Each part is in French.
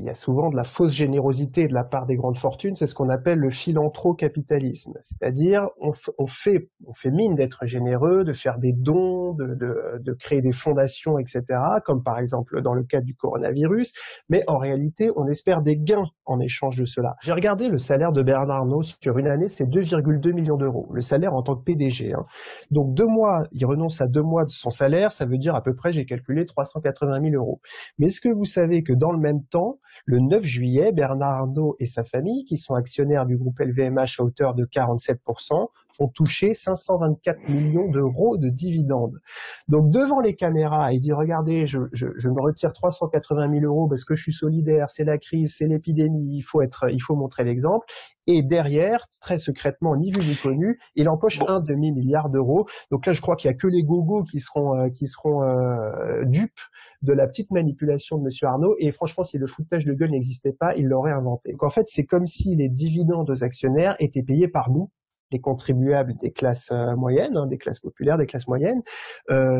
il y a souvent de la fausse générosité de la part des grandes fortunes, c'est ce qu'on appelle le philanthrocapitalisme. C'est-à-dire, on fait mine d'être généreux, de faire des dons, de créer des fondations, etc., comme par exemple dans le cas du coronavirus, mais en réalité, on espère des gains en échange de cela. J'ai regardé le salaire de Bernard Arnault sur une année, c'est 2,2 millions d'euros, le salaire en tant que PDG. Donc 2 mois, il renonce à 2 mois de son salaire, ça veut dire à peu près, j'ai calculé, 380 000 euros. Mais est-ce que vous savez que dans le même temps, le 9 juillet, Bernard Arnault et sa famille, qui sont actionnaires du groupe LVMH à hauteur de 47%, ont touché 524 millions d'euros de dividendes. Donc devant les caméras, il dit regardez, je me retire 380 000 euros parce que je suis solidaire, c'est la crise, c'est l'épidémie, il faut montrer l'exemple. Et derrière, très secrètement, ni vu ni connu, il empoche un demi-milliard d'euros. Donc là, je crois qu'il y a que les gogos qui seront dupes de la petite manipulation de Monsieur Arnault. Et franchement, si le foutage de gueule n'existait pas, il l'aurait inventé. Donc en fait, c'est comme si les dividendes aux actionnaires étaient payés par nous, les contribuables des classes moyennes, des classes populaires, des classes moyennes.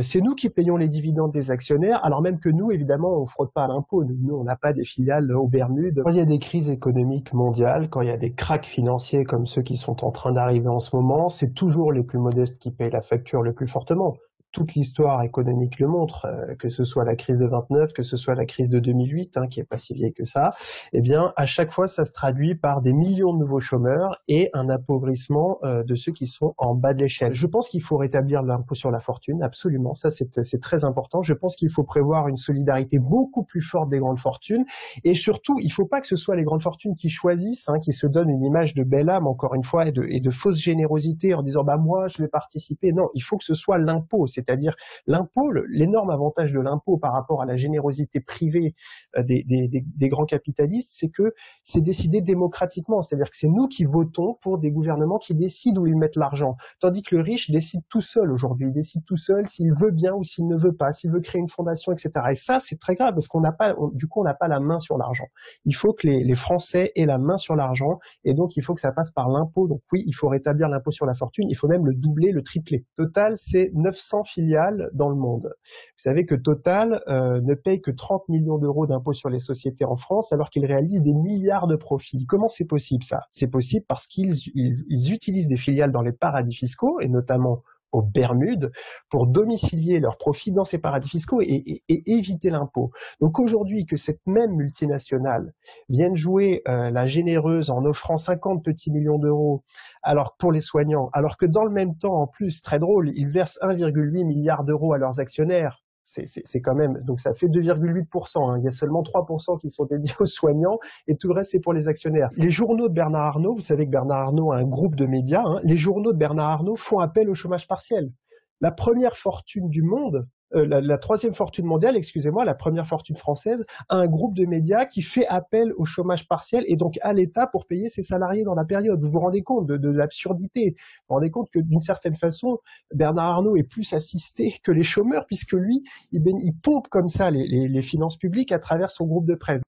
C'est nous qui payons les dividendes des actionnaires, alors même que nous, évidemment, on fraude pas à l'impôt. Nous, on n'a pas des filiales aux Bermudes. Quand il y a des crises économiques mondiales, quand il y a des cracks financiers comme ceux qui sont en train d'arriver en ce moment, c'est toujours les plus modestes qui payent la facture le plus fortement. Toute l'histoire économique le montre, que ce soit la crise de 29, que ce soit la crise de 2008, qui est pas si vieille que ça, eh bien, à chaque fois, ça se traduit par des millions de nouveaux chômeurs et un appauvrissement de ceux qui sont en bas de l'échelle. Je pense qu'il faut rétablir l'impôt sur la fortune, absolument, ça c'est très important. Je pense qu'il faut prévoir une solidarité beaucoup plus forte des grandes fortunes et surtout, il faut pas que ce soit les grandes fortunes qui choisissent, qui se donnent une image de belle âme, encore une fois, et de fausse générosité en disant « moi, je vais participer ». Non, il faut que ce soit l'impôt, c'est-à-dire l'impôt, l'énorme avantage de l'impôt par rapport à la générosité privée des grands capitalistes, c'est que c'est décidé démocratiquement, c'est-à-dire que c'est nous qui votons pour des gouvernements qui décident où ils mettent l'argent, tandis que le riche décide tout seul aujourd'hui, il décide tout seul s'il veut bien ou s'il ne veut pas, s'il veut créer une fondation, etc. Et ça, c'est très grave parce qu'on n'a pas, du coup, on n'a pas la main sur l'argent. Il faut que les Français aient la main sur l'argent et donc il faut que ça passe par l'impôt. Donc oui, il faut rétablir l'impôt sur la fortune, il faut même le doubler, le tripler. Total, c'est 900 filiales dans le monde. Vous savez que Total ne paye que 30 millions d'euros d'impôts sur les sociétés en France alors qu'il réalise des milliards de profits. Comment c'est possible ça? C'est possible parce qu'ils utilisent des filiales dans les paradis fiscaux et notamment aux Bermudes pour domicilier leurs profits dans ces paradis fiscaux et éviter l'impôt. Donc aujourd'hui, que cette même multinationale vienne jouer la généreuse en offrant 50 petits millions d'euros alors pour les soignants, alors que dans le même temps, en plus, très drôle, ils versent 1,8 milliard d'euros à leurs actionnaires. C'est quand même, donc ça fait 2,8%. Il y a seulement 3% qui sont dédiés aux soignants et tout le reste c'est pour les actionnaires. Les journaux de Bernard Arnault, vous savez que Bernard Arnault a un groupe de médias, les journaux de Bernard Arnault font appel au chômage partiel. La première fortune du monde, la troisième fortune mondiale, excusez-moi, la première fortune française, a un groupe de médias qui fait appel au chômage partiel et donc à l'État pour payer ses salariés dans la période. Vous vous rendez compte de l'absurdité? Vous vous rendez compte que d'une certaine façon, Bernard Arnault est plus assisté que les chômeurs puisque lui, il pompe comme ça les finances publiques à travers son groupe de presse.